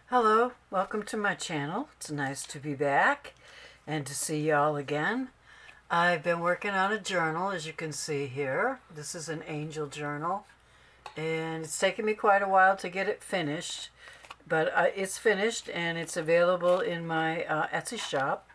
Hello, welcome to my channel. It's nice to be back and to see y'all again. I've been working on a journal, as you can see here. This is an angel journal, and it's taken me quite a while to get it finished, but it's finished and it's available in my Etsy shop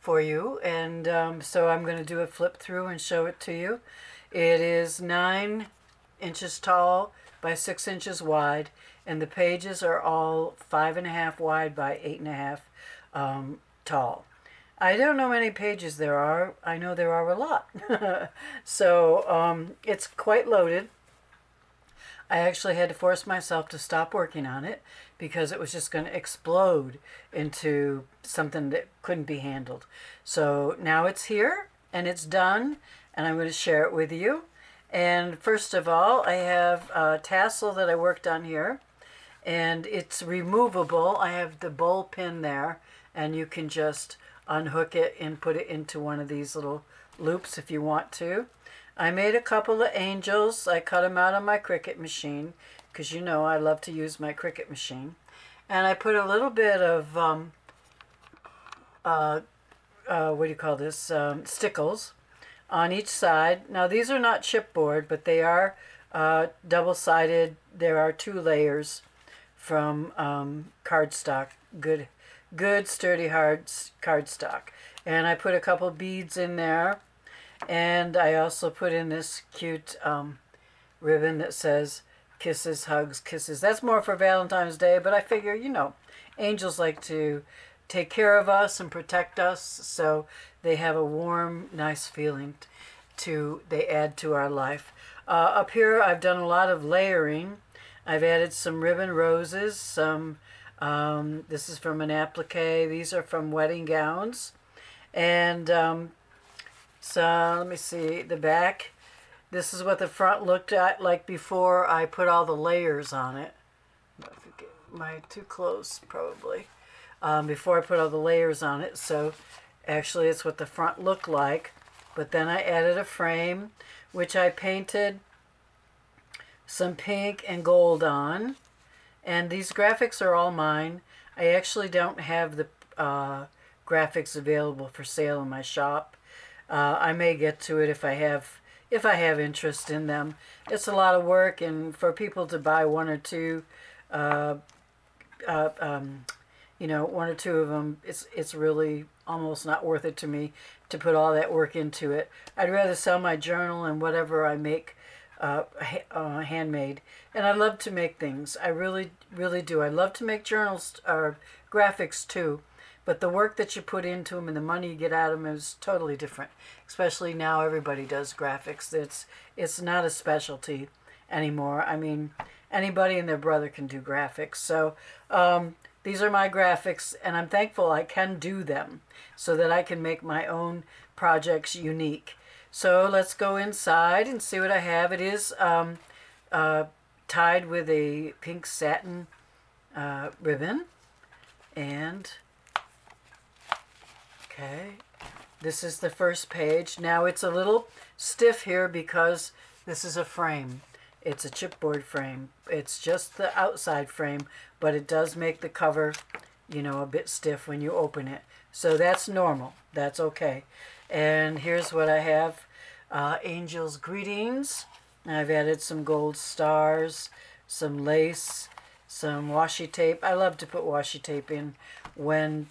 for you. And so I'm going to do a flip through and show it to you. It is 9 inches tall by 6 inches wide, and the pages are all 5.5 wide by 8.5 tall. I don't know how many pages there are. I know there are a lot. So it's quite loaded. I actually had to force myself to stop working on it because it was just going to explode into something that couldn't be handled. So now it's here and it's done, and I'm going to share it with you. And first of all, I have a tassel that I worked on here, and it's removable. I have the bowl pin there, and you can just unhook it and put it into one of these little loops if you want to. I made a couple of angels. I cut them out on my Cricut machine because you know I love to use my Cricut machine. And I put a little bit of, what do you call this, stickles on each side. Now these are not chipboard, but they are double-sided. There are 2 layers from cardstock, good sturdy hard cardstock. And I put a couple beads in there, and I also put in this cute ribbon that says kisses, hugs, kisses. That's more for Valentine's Day, but I figure, you know, angels like to take care of us and protect us, so they have a warm, nice feeling they add to our life. Up here I've done a lot of layering. I've added some ribbon roses, some this is from an applique. These are from wedding gowns. And so let me see the back. This is what the front looked like before I put all the layers on it. Am I too close? Probably. Before I put all the layers on it. So actually it's what the front looked like. But then I added a frame, which I painted some pink and gold on. And these graphics are all mine. I actually don't have the graphics available for sale in my shop. I may get to it if I have interest in them. It's a lot of work, and for people to buy one or two, you know, 1 or 2 of them, it's really almost not worth it to me to put all that work into it. I'd rather sell my journal and whatever I make handmade. And I love to make things. I really do. I love to make journals or graphics too, but the work that you put into them and the money you get out of them is totally different. Especially now everybody does graphics. It's not a specialty anymore. I mean, anybody and their brother can do graphics. So these are my graphics, and I'm thankful I can do them so that I can make my own projects unique. So let's go inside and see what I have. It is tied with a pink satin ribbon. And, okay, this is the first page. Now it's a little stiff here because this is a frame. It's a chipboard frame. It's just the outside frame, but it does make the cover, you know, a bit stiff when you open it. So that's normal. That's okay. And here's what I have. Angel's greetings. I've added some gold stars, some lace, some washi tape. I love to put washi tape in when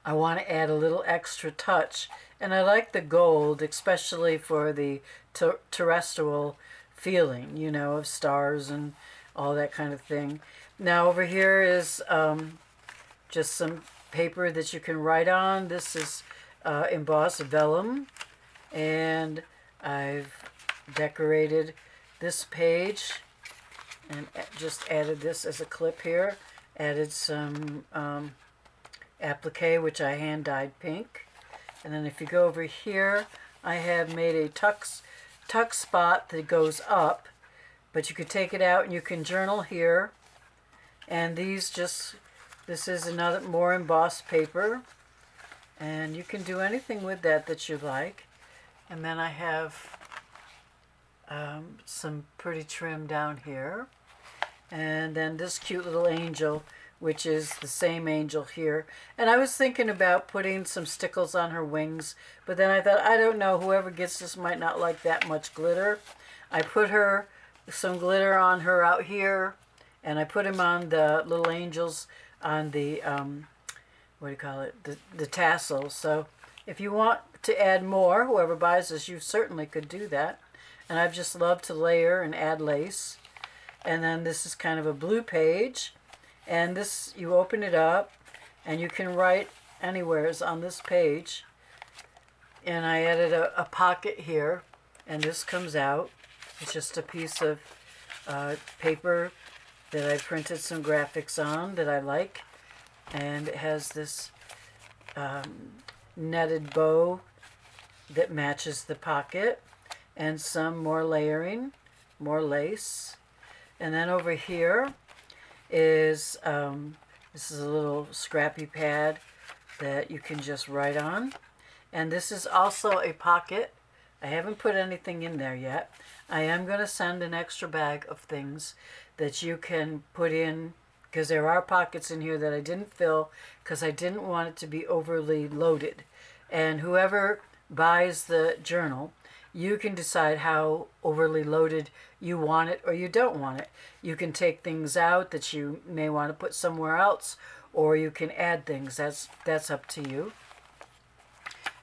I want to add a little extra touch. And I like the gold, especially for the terrestrial feeling, you know, of stars and all that kind of thing. Now over here is just some paper that you can write on. This is embossed vellum, and I've decorated this page and just added this as a clip here. Added some applique, which I hand dyed pink. And then if you go over here, I have made a tuck spot that goes up, but you could take it out and you can journal here. And this is another more embossed paper, and you can do anything with that you like. And then I have some pretty trim down here. And then this cute little angel which is the same angel here. And I was thinking about putting some stickles on her wings, but then I thought, I don't know, whoever gets this might not like that much glitter. I put her some glitter on her out here, and I put them on the little angels on the, what do you call it, the tassels. So if you want to add more, whoever buys this, you certainly could do that. And I've just loved to layer and add lace. And then this is kind of a blue page. And this, you open it up, and you can write anywheres on this page. And I added a pocket here, and this comes out. It's just a piece of paper that I printed some graphics on that I like. And it has this netted bow that matches the pocket, and some more layering, more lace. And then over here is, this is a little scrappy pad that you can just write on. And this is also a pocket. I haven't put anything in there yet. I am going to send an extra bag of things that you can put in, because there are pockets in here that I didn't fill because I didn't want it to be overly loaded. And whoever buys the journal, you can decide how overly loaded you want it or you don't want it. You can take things out that you may want to put somewhere else, or you can add things. That's up to you.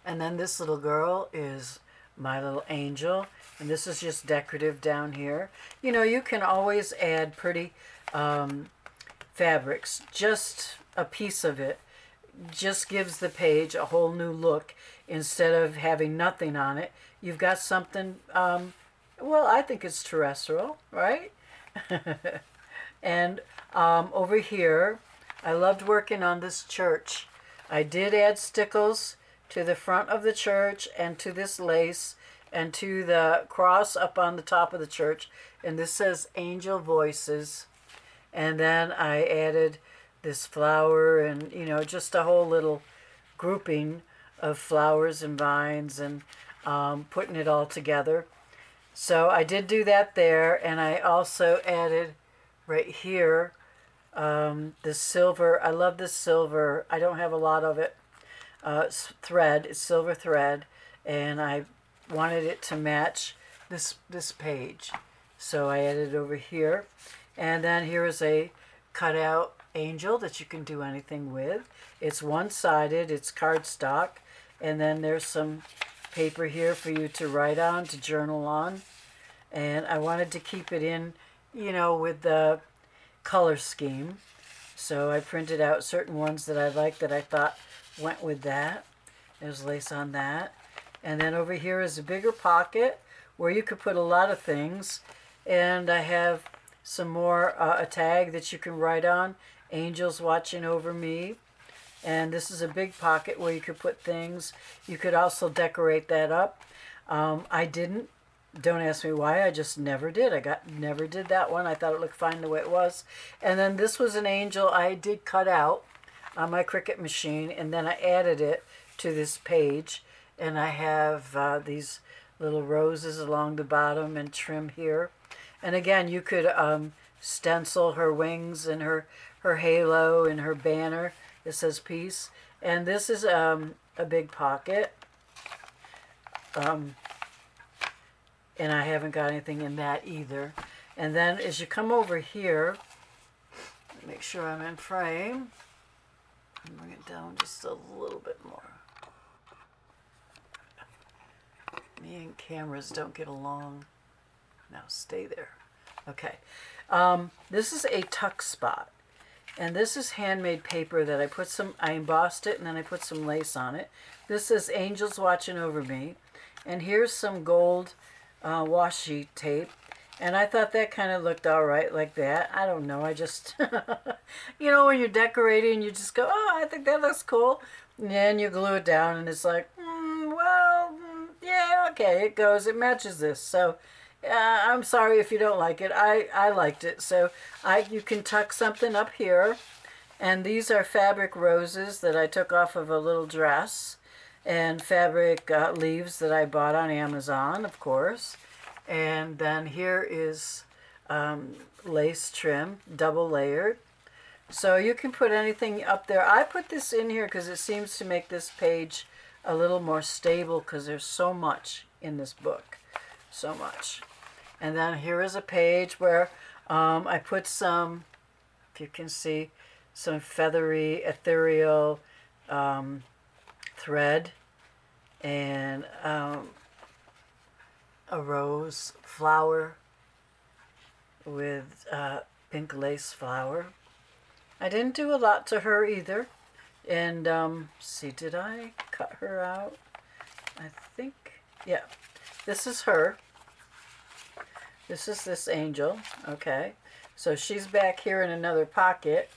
And then this little girl is my little angel, and this is just decorative down here. You know, you can always add pretty fabrics. Just a piece of it just gives the page a whole new look. Instead of having nothing on it, you've got something, well, I think it's terrestrial, right? And over here, I loved working on this church. I did add stickles to the front of the church and to this lace and to the cross up on the top of the church. And this says Angel Voices. And then I added this flower and, you know, just a whole little grouping of flowers and vines, and putting it all together. So I did do that there, and I also added right here this silver. I love this silver. I don't have a lot of it. Thread. It's silver thread, and I wanted it to match this page. So I added it over here. And then here is a cutout angel that you can do anything with. It's one-sided. It's cardstock. And then there's some paper here for you to write on, to journal on. And I wanted to keep it in, you know, with the color scheme. So I printed out certain ones that I liked that I thought went with that. There's lace on that. And then over here is a bigger pocket where you could put a lot of things. And I have some more, a tag that you can write on, Angels Watching Over Me. And this is a big pocket where you could put things. You could also decorate that up. I didn't. Don't ask me why. I just never did. Never did that one. I thought it looked fine the way it was. And then this was an angel I did cut out on my Cricut machine, and then I added it to this page. And I have these little roses along the bottom and trim here. And again, you could stencil her wings and her halo and her banner. It says peace. And this is a big pocket. And I haven't got anything in that either. And then as you come over here, make sure I'm in frame. Bring it down just a little bit more. Me and cameras don't get along. Now stay there. Okay. This is a tuck spot. And this is handmade paper that I embossed it, and then I put some lace on it. This is Angels Watching Over Me. And here's some gold washi tape. And I thought that kind of looked all right like that. I don't know. I just, you know, when you're decorating, you just go, oh, I think that looks cool. And then you glue it down, and it's like, yeah, okay, it goes. It matches this. So I'm sorry if you don't like it. I liked it. So you can tuck something up here. And these are fabric roses that I took off of a little dress. And fabric leaves that I bought on Amazon, of course. And then here is lace trim, double layered. So you can put anything up there. I put this in here because it seems to make this page a little more stable because there's so much in this book. So much. And then here is a page where I put some, if you can see, some feathery, ethereal thread and a rose flower with pink lace flower. I didn't do a lot to her either. And see, did I cut her out? I think, yeah. This is her. This is this angel, okay? So she's back here in another pocket.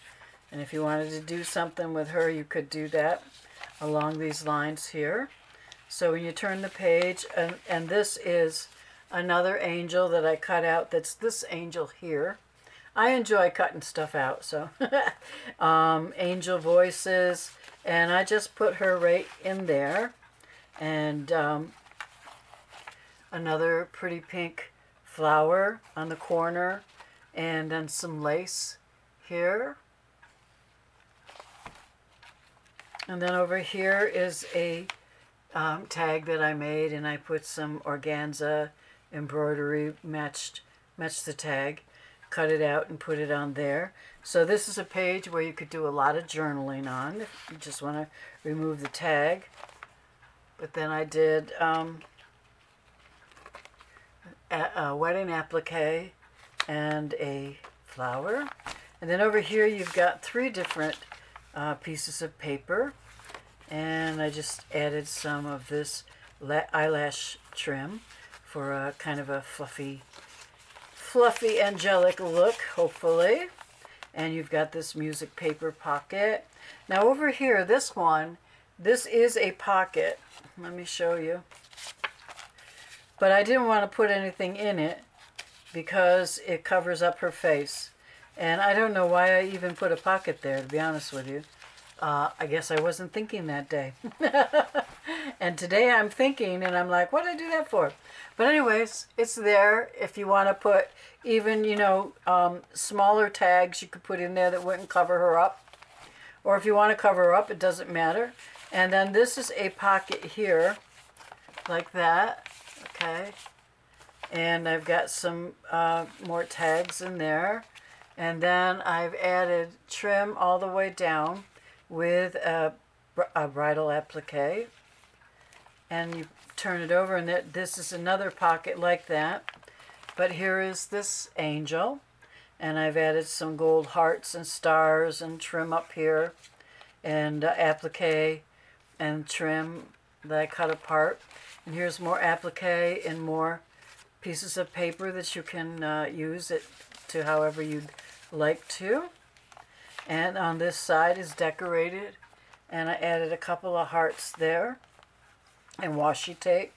And if you wanted to do something with her, you could do that along these lines here. So when you turn the page, and this is another angel that I cut out. That's this angel here. I enjoy cutting stuff out, so angel voices, and I just put her right in there. And another pretty pink flower on the corner, and then some lace here. And then over here is a tag that I made, and I put some organza embroidery, matched the tag, cut it out and put it on there. So this is a page where you could do a lot of journaling on if you just want to remove the tag. But then I did a wedding applique and a flower. And then over here you've got 3 different pieces of paper, and I just added some of this eyelash trim for a kind of a fluffy angelic look, hopefully. And you've got this music paper pocket. Now over here, this one, this is a pocket. Let me show you. But I didn't want to put anything in it because it covers up her face. And I don't know why I even put a pocket there, to be honest with you. I guess I wasn't thinking that day. And today I'm thinking, and I'm like, what did I do that for? But anyways, it's there. If you want to put even, smaller tags you could put in there that wouldn't cover her up. Or if you want to cover her up, it doesn't matter. And then this is a pocket here, like that. Okay. And I've got some more tags in there. And then I've added trim all the way down with a bridal applique. And you turn it over, and this is another pocket like that. But here is this angel. And I've added some gold hearts and stars and trim up here. And applique and trim that I cut apart. And here's more applique and more pieces of paper that you can use it to however you'd like to. And on this side is decorated, and I added a couple of hearts there and washi tape.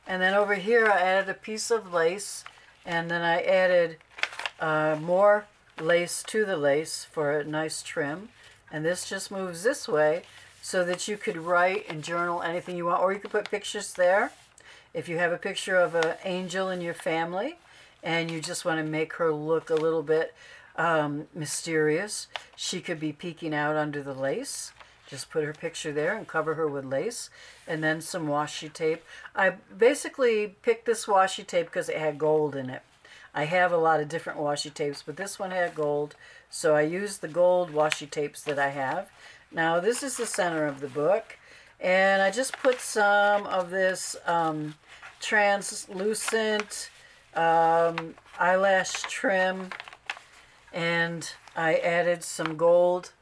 And then over here I added a piece of lace, and then I added more lace to the lace for a nice trim. And this just moves this way so that you could write and journal anything you want, or you could put pictures there. If you have a picture of an angel in your family and you just want to make her look a little bit mysterious, she could be peeking out under the lace. Just put her picture there and cover her with lace, and then some washi tape. I basically picked this washi tape because it had gold in it. I have a lot of different washi tapes, but this one had gold, so I used the gold washi tapes that I have. Now this is the center of the book, and I just put some of this translucent eyelash trim, and I added some gold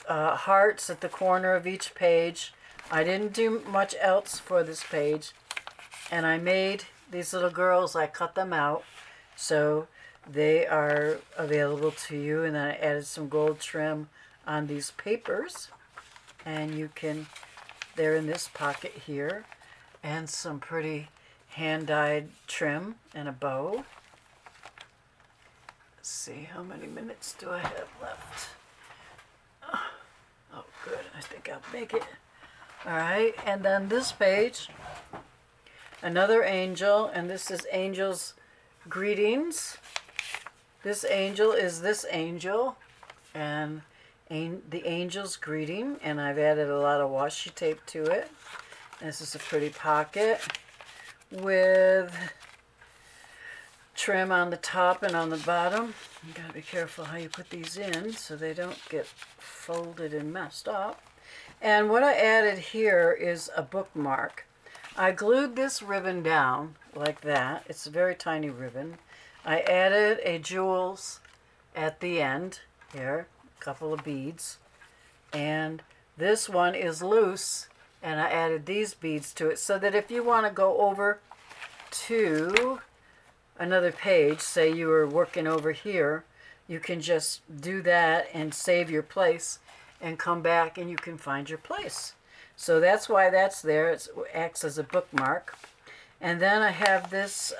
hearts at the corner of each page. I didn't do much else for this page, and I made these little girls. I cut them out so they are available to you, and then I added some gold trim on these papers, and you can, they're in this pocket here, and some pretty hand-dyed trim and a bow. Let's see, how many minutes do I have left? Oh, good. I think I'll make it. All right, and then this page, another angel, and this is Angel's Greetings. This angel is this angel, and the angel's greeting, and I've added a lot of washi tape to it. This is a pretty pocket with trim on the top and on the bottom. You gotta be careful how you put these in so they don't get folded and messed up. And what I added here is a bookmark. I glued this ribbon down like that. It's a very tiny ribbon. I added a jewels at the end here, a couple of beads. And this one is loose, and I added these beads to it so that if you want to go over to another page, say you were working over here, you can just do that and save your place and come back and you can find your place. So that's why that's there. It acts as a bookmark. And then I have this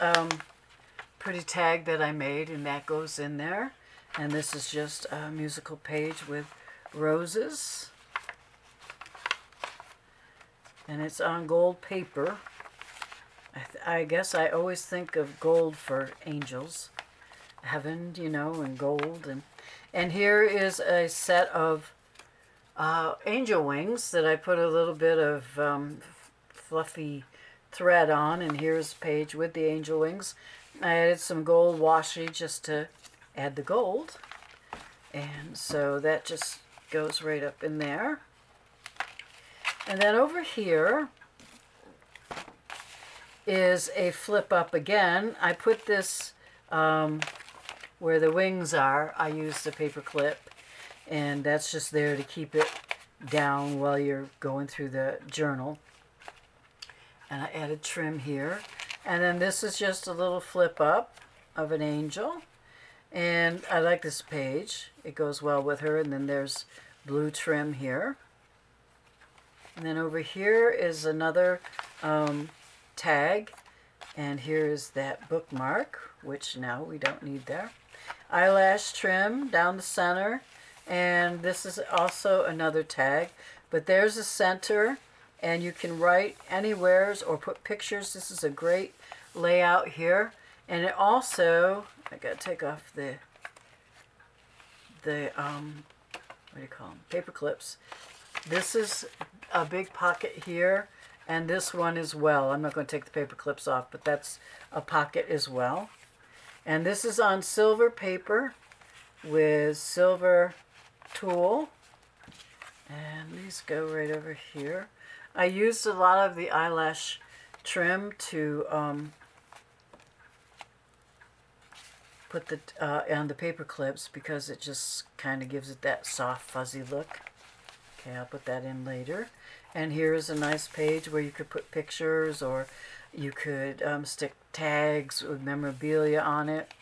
pretty tag that I made, and that goes in there. And this is just a musical page with roses. And it's on gold paper. I guess I always think of gold for angels. Heaven, you know, and gold. And here is a set of angel wings that I put a little bit of fluffy thread on. And here's a page with the angel wings. I added some gold washi just to add the gold. And so that just goes right up in there. And then over here is a flip up again. I put this where the wings are. I used a paper clip, and that's just there to keep it down while you're going through the journal. And I added trim here. And then this is just a little flip up of an angel. And I like this page. It goes well with her. And then there's blue trim here. And then over here is another tag. And here's that bookmark, which now we don't need there. Eyelash trim down the center. And this is also another tag. But there's a center. And you can write anywheres or put pictures. This is a great layout here. And it also, I gotta take off the what do you call them? Paper clips. This is a big pocket here, and this one as well. I'm not going to take the paper clips off, but that's a pocket as well. And this is on silver paper with silver tulle. And these go right over here. I used a lot of the eyelash trim to put on the paper clips because it just kind of gives it that soft fuzzy look. Okay, I'll put that in later. And here is a nice page where you could put pictures, or you could stick tags with memorabilia on it.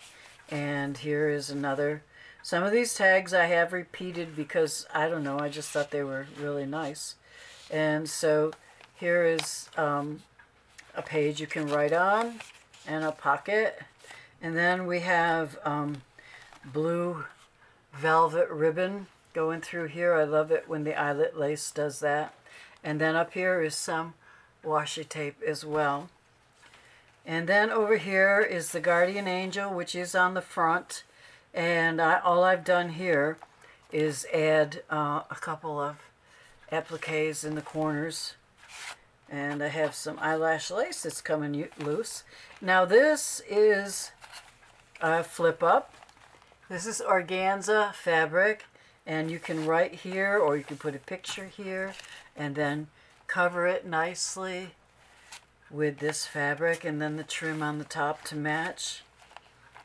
And here is another. Some of these tags I have repeated because, I don't know, I just thought they were really nice. And so here is a page you can write on, and a pocket. And then we have blue velvet ribbon going through here. I love it when the eyelet lace does that. And then up here is some washi tape as well. And then over here is the guardian angel, which is on the front. And all I've done here is add a couple of appliques in the corners. And I have some eyelash lace that's coming loose. Now this is a flip up. This is organza fabric, and you can write here, or you can put a picture here and then cover it nicely with this fabric, and then the trim on the top to match.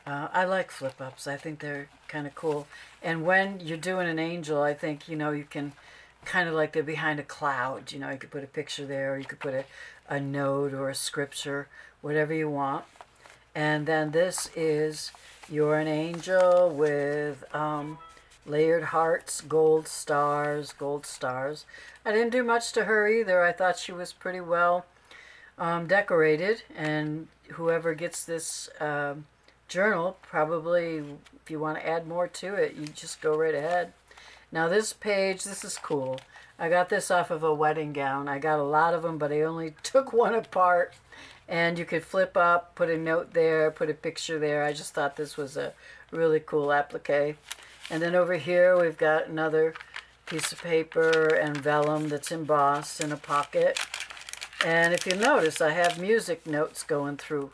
I like flip ups. I think they're kind of cool. And when you're doing an angel, I think, you know, you can kind of like they're behind a cloud. You know, you could put a picture there, or you could put a note or a scripture, whatever you want. And then this is You're an Angel with layered hearts, gold stars, gold stars. I didn't do much to her either. I thought she was pretty well decorated. And whoever gets this journal, probably, if you want to add more to it, you just go right ahead. Now this page, this is cool. I got this off of a wedding gown. I got a lot of them, but I only took one apart. And you could flip up, put a note there, put a picture there. I just thought this was a really cool applique. And then over here we've got another piece of paper and vellum that's embossed in a pocket. And if you notice, I have music notes going through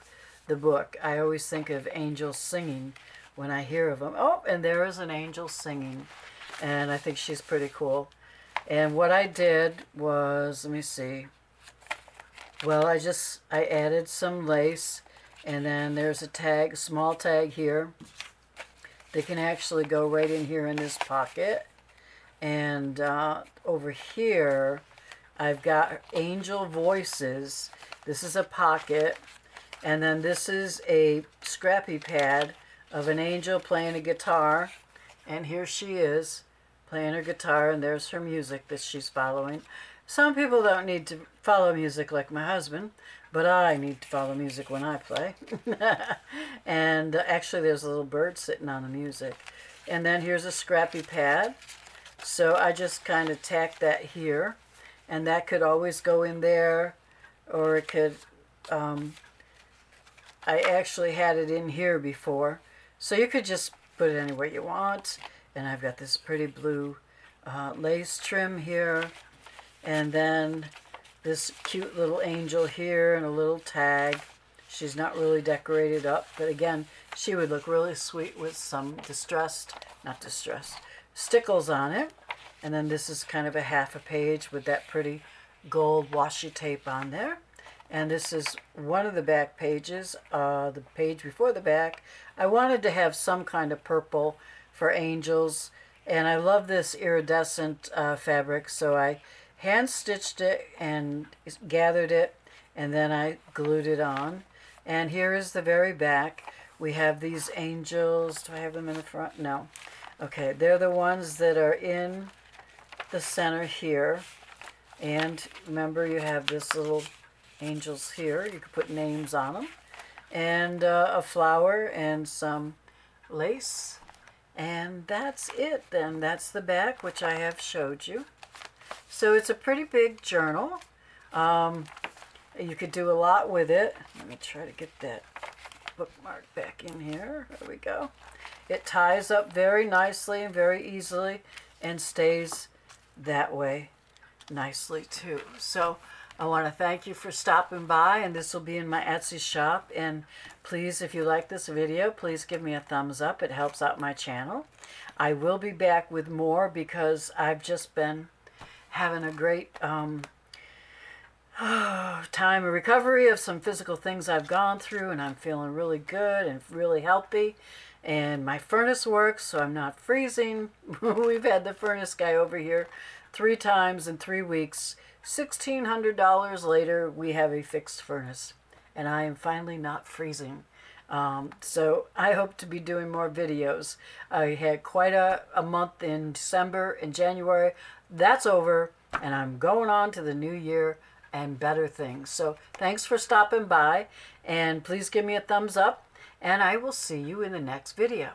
the book. I always think of angels singing when I hear of them. Oh, and there is an angel singing. And I think she's pretty cool. And what I did was, let me see. Well, I added some lace. And then there's a tag, a small tag here. They can actually go right in here in this pocket. And over here, I've got angel voices. This is a pocket. And then this is a scrappy pad of an angel playing a guitar. And here she is playing her guitar, and there's her music that she's following. Some people don't need to follow music like my husband, but I need to follow music when I play. And actually there's a little bird sitting on the music. And then here's a scrappy pad. So I just kind of tack that here, and that could always go in there, or it could, I actually had it in here before. So you could just put it anywhere you want. And I've got this pretty blue lace trim here. And then this cute little angel here and a little tag. She's not really decorated up, but again, she would look really sweet with some stickles on it. And then this is kind of a half a page with that pretty gold washi tape on there. And this is one of the back pages, the page before the back. I wanted to have some kind of purple for angels, and I love this iridescent fabric, so I hand stitched it and gathered it, and then I glued it on. And here is the very back. We have these angels. Do I have them in the front? No. Okay, they're the ones that are in the center here. And remember, you have this little angels here. You can put names on them. And a flower and some lace. And that's it then. That's the back, which I have showed you. So it's a pretty big journal. You could do a lot with it. Let me try to get that bookmark back in here. There we go. It ties up very nicely and very easily and stays that way nicely too. So I want to thank you for stopping by, and this will be in my Etsy shop. And please, if you like this video, please give me a thumbs up. It helps out my channel. I will be back with more because I've just been having a great time of recovery of some physical things I've gone through, and I'm feeling really good and really healthy. And my furnace works, so I'm not freezing. We've had the furnace guy over here 3 times in 3 weeks. $1,600 later, we have a fixed furnace, and I am finally not freezing. So I hope to be doing more videos. I had quite a month in December and January. That's over, and I'm going on to the new year and better things. So thanks for stopping by, and please give me a thumbs up, and I will see you in the next video.